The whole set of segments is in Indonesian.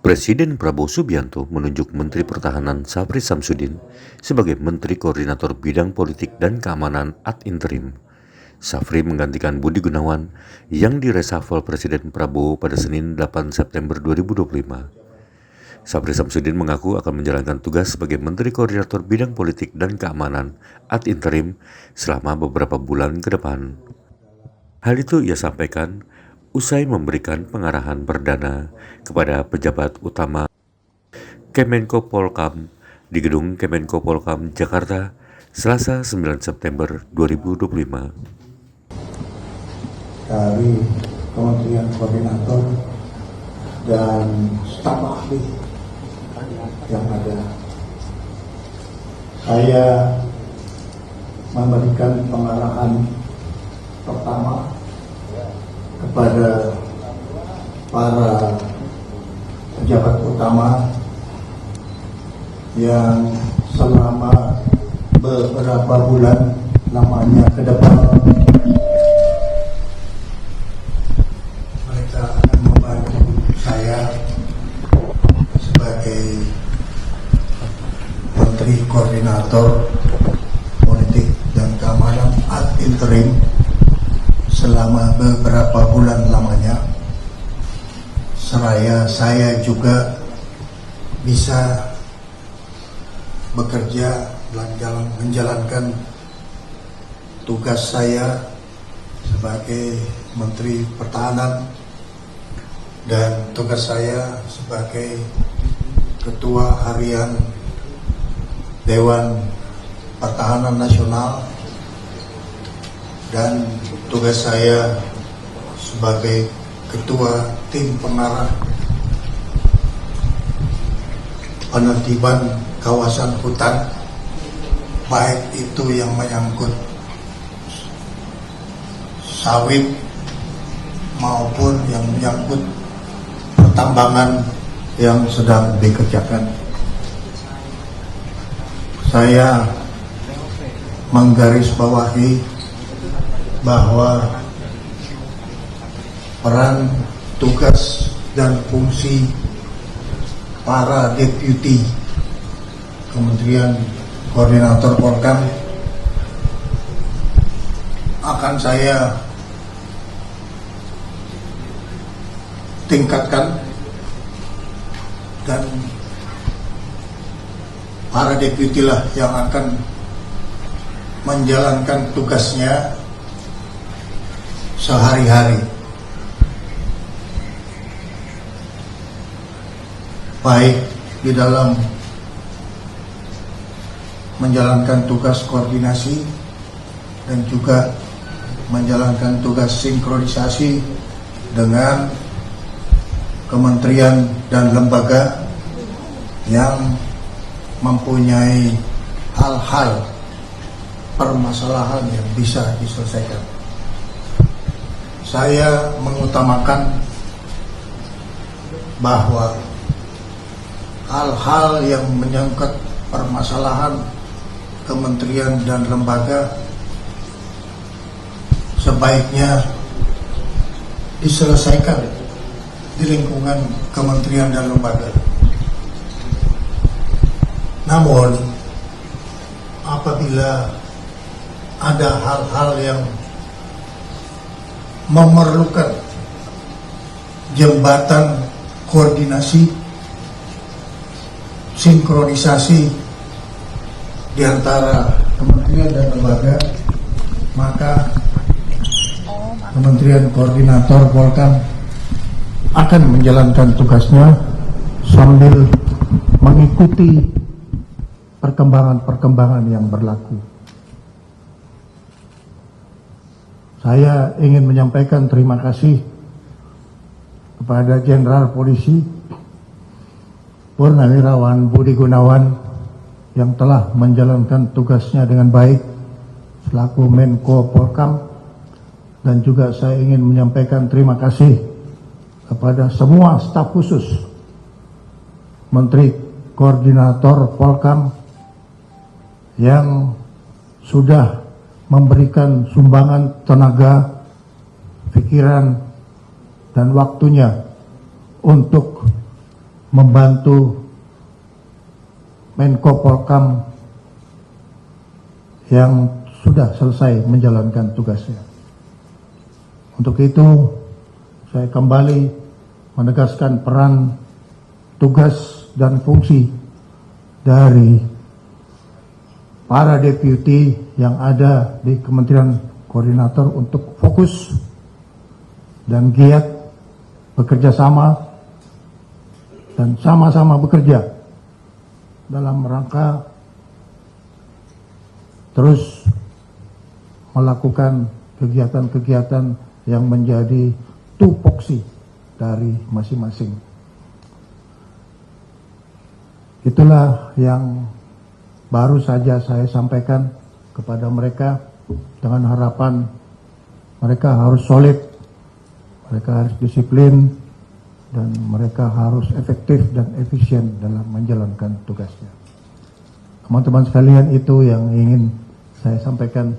Presiden Prabowo Subianto menunjuk Menteri Pertahanan Syafri Samsudin sebagai Menteri Koordinator Bidang Politik dan Keamanan ad interim. Syafri menggantikan Budi Gunawan yang diresafel Presiden Prabowo pada Senin 8 September 2025. Syafri Samsudin mengaku akan menjalankan tugas sebagai Menteri Koordinator Bidang Politik dan Keamanan ad interim selama beberapa bulan ke depan. Hal itu ia sampaikan usai memberikan pengarahan perdana kepada pejabat utama Kemenko Polhukam di Gedung Kemenko Polhukam, Jakarta, Selasa 9 September 2025. Dari Kementerian Koordinator dan staf ahli yang ada, saya memberikan pengarahan pertama kepada para pejabat utama yang selama beberapa bulan lamanya ke depan mereka akan membantu saya sebagai Menteri Koordinator Politik dan Keamanan ad interim selama beberapa bulan lamanya, seraya saya juga bisa bekerja dan menjalankan tugas saya sebagai Menteri Pertahanan dan tugas saya sebagai Ketua Harian Dewan Pertahanan Nasional dan tugas saya sebagai Ketua Tim Pengarah Penertiban Kawasan Hutan, baik itu yang menyangkut sawit maupun yang menyangkut pertambangan yang sedang dikerjakan. Saya menggarisbawahi bahwa peran, tugas, dan fungsi para deputi Kementerian Koordinator Polhukam akan saya tingkatkan, dan para deputi lah yang akan menjalankan tugasnya sehari-hari, baik di dalam menjalankan tugas koordinasi dan juga menjalankan tugas sinkronisasi dengan kementerian dan lembaga yang mempunyai hal-hal permasalahan yang bisa diselesaikan. Saya mengutamakan bahwa hal-hal yang menyangkut permasalahan kementerian dan lembaga sebaiknya diselesaikan di lingkungan kementerian dan lembaga. Namun, apabila ada hal-hal yang memerlukan jembatan koordinasi, sinkronisasi di antara kementerian dan lembaga, maka Kementerian Koordinator Polhukam akan menjalankan tugasnya sambil mengikuti perkembangan-perkembangan yang berlaku. Saya ingin menyampaikan terima kasih kepada Jenderal Polisi Purnawirawan Budi Gunawan yang telah menjalankan tugasnya dengan baik selaku Menko Polhukam, dan juga saya ingin menyampaikan terima kasih kepada semua staf khusus Menteri Koordinator Polhukam yang sudah memberikan sumbangan tenaga, pikiran, dan waktunya untuk membantu Menko Polkam yang sudah selesai menjalankan tugasnya. Untuk itu, saya kembali menegaskan peran, tugas, dan fungsi dari para deputi yang ada di Kementerian Koordinator untuk fokus dan giat bekerja sama dan sama-sama bekerja dalam rangka terus melakukan kegiatan-kegiatan yang menjadi tupoksi dari masing-masing. Itulah yang baru saja saya sampaikan kepada mereka dengan harapan mereka harus solid, mereka harus disiplin, dan mereka harus efektif dan efisien dalam menjalankan tugasnya. Teman-teman sekalian, itu yang ingin saya sampaikan,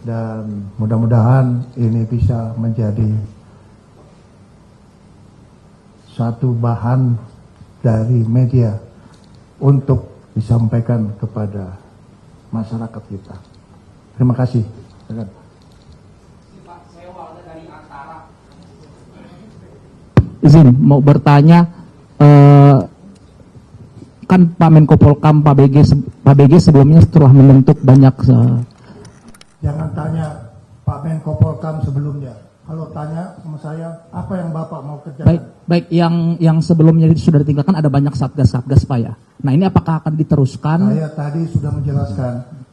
dan mudah-mudahan ini bisa menjadi satu bahan dari media untuk disampaikan kepada masyarakat kita. Terima kasih. Izin mau bertanya, kan Pak Menko Polkam, Pak BG sebelumnya setelah membentuk banyak. Jangan tanya Pak Menko Polkam sebelumnya. Kalau tanya sama saya, apa yang Bapak mau kerjakan? Baik, yang sebelumnya sudah ditinggalkan ada banyak satgas-satgas Pak ya. Nah ini apakah akan diteruskan? Saya tadi sudah menjelaskan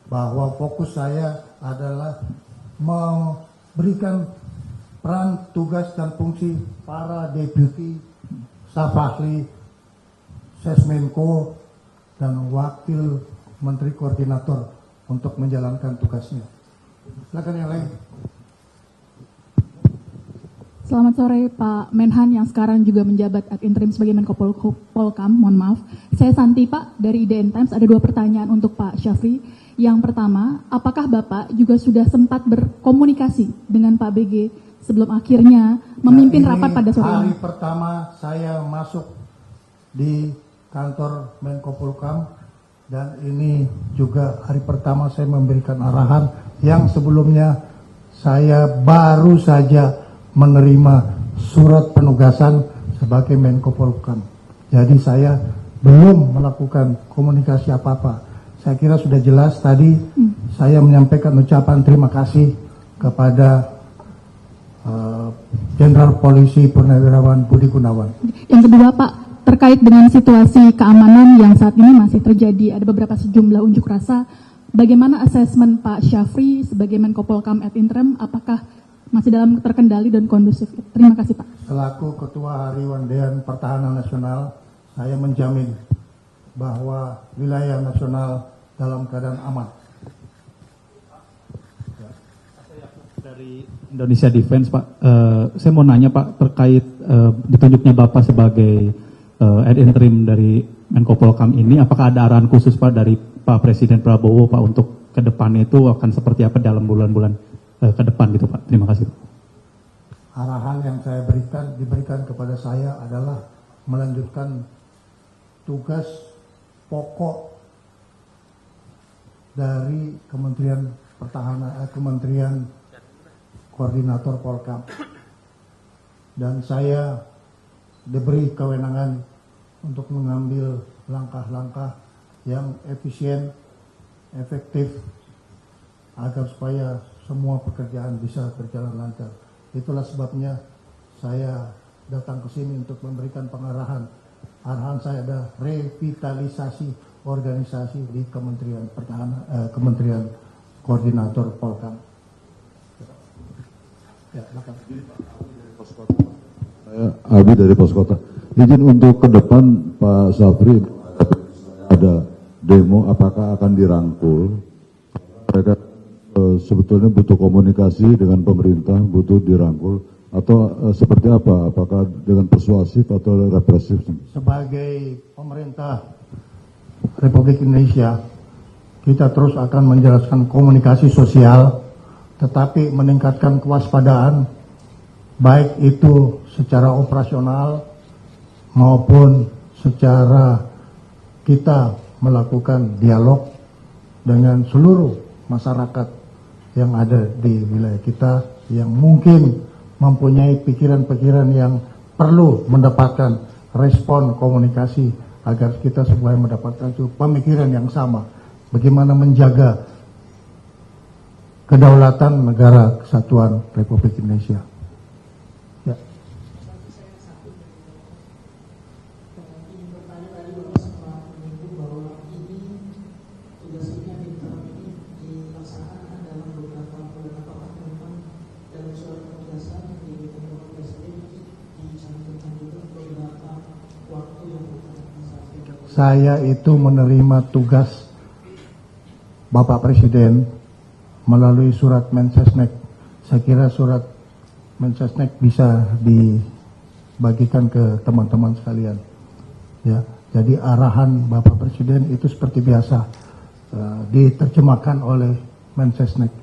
bahwa fokus saya adalah memberikan peran, tugas, dan fungsi para deputi, staf ahli, Sesmenko, dan wakil menteri koordinator untuk menjalankan tugasnya. Silakan yang lain. Selamat sore Pak Menhan yang sekarang juga menjabat ad interim sebagai Menko Polkam. Mohon maaf. Saya Santi Pak dari IDN Times. Ada 2 pertanyaan untuk Pak Syafri. Yang pertama, apakah Bapak juga sudah sempat berkomunikasi dengan Pak BG sebelum akhirnya memimpin rapat pada sore ini? Hari pertama saya masuk di kantor Menko Polkam, dan ini juga hari pertama saya memberikan arahan yang sebelumnya saya baru saja menerima surat penugasan sebagai Menko Polkam. Jadi saya belum melakukan komunikasi apa-apa. Saya kira sudah jelas tadi saya menyampaikan ucapan terima kasih kepada Jenderal Polisi Purnawirawan Budi Gunawan. Yang kedua Pak, terkait dengan situasi keamanan yang saat ini masih terjadi, ada beberapa sejumlah unjuk rasa. Bagaimana asesmen Pak Syafri sebagai Menko Polkam ad interim? Apakah masih dalam terkendali dan kondusif? Terima kasih Pak. Selaku Ketua Harian Dewan Pertahanan Nasional, saya menjamin bahwa wilayah nasional dalam keadaan aman. Dari Indonesia Defense Pak, saya mau nanya Pak terkait ditunjuknya Bapak sebagai ad interim dari Menko Polkam ini, apakah ada arahan khusus Pak dari Pak Presiden Prabowo Pak untuk ke depannya itu akan seperti apa dalam bulan-bulan ke depan gitu Pak? Terima kasih. Arahan yang saya diberikan kepada saya adalah melanjutkan tugas pokok dari Kementerian Pertahanan, Kementerian Koordinator Polkam, dan saya diberi kewenangan untuk mengambil langkah-langkah yang efisien, efektif, agar supaya semua pekerjaan bisa berjalan lancar. Itulah sebabnya saya datang ke sini untuk memberikan pengarahan. Arahan saya adalah revitalisasi organisasi di Kementerian Pertahanan, Kementerian Koordinator Polkam. Ya, silakan. Saya Abi dari Pos Kota. Izin untuk ke depan Pak Syafri, ada demo, apakah akan dirangkul? Mereka sebetulnya butuh komunikasi dengan pemerintah, butuh dirangkul, atau seperti apa? Apakah dengan persuasif atau represif? Sebagai pemerintah Republik Indonesia, kita terus akan menjelaskan komunikasi sosial, tetapi meningkatkan kewaspadaan, baik itu secara operasional maupun secara kita melakukan dialog dengan seluruh masyarakat yang ada di wilayah kita yang mungkin mempunyai pikiran-pikiran yang perlu mendapatkan respon komunikasi agar kita semua mendapatkan pemikiran yang sama. Bagaimana menjaga kedaulatan negara kesatuan Republik Indonesia. Ya. Saya itu menerima tugas Bapak Presiden melalui surat Mensesnek. Saya kira surat Mensesnek bisa dibagikan ke teman-teman sekalian. Ya, jadi arahan Bapak Presiden itu seperti biasa diterjemahkan oleh Mensesnek.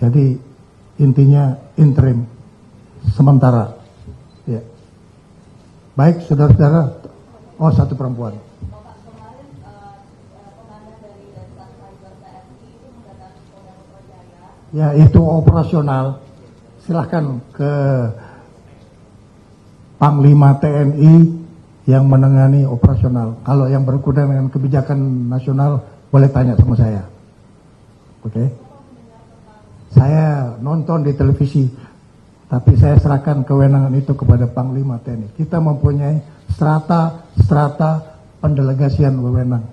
Jadi intinya interim, sementara. Ya. Baik, saudara-saudara. Oh, satu perempuan. Ya, itu operasional. Silahkan ke Panglima TNI yang menangani operasional. Kalau yang berkuda dengan kebijakan nasional, boleh tanya sama saya. Oke? Saya nonton di televisi, tapi saya serahkan kewenangan itu kepada Panglima TNI. Kita mempunyai strata pendelegasian wewenang.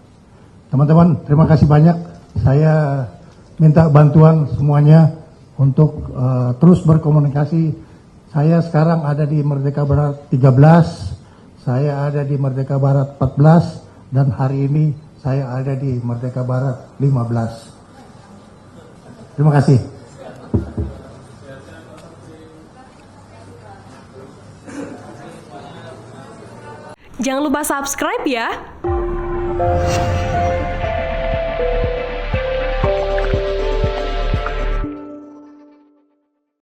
Teman-teman, terima kasih banyak. Saya minta bantuan semuanya untuk terus berkomunikasi. Saya sekarang ada di Merdeka Barat 13, saya ada di Merdeka Barat 14, dan hari ini saya ada di Merdeka Barat 15. Terima kasih. Jangan lupa subscribe ya.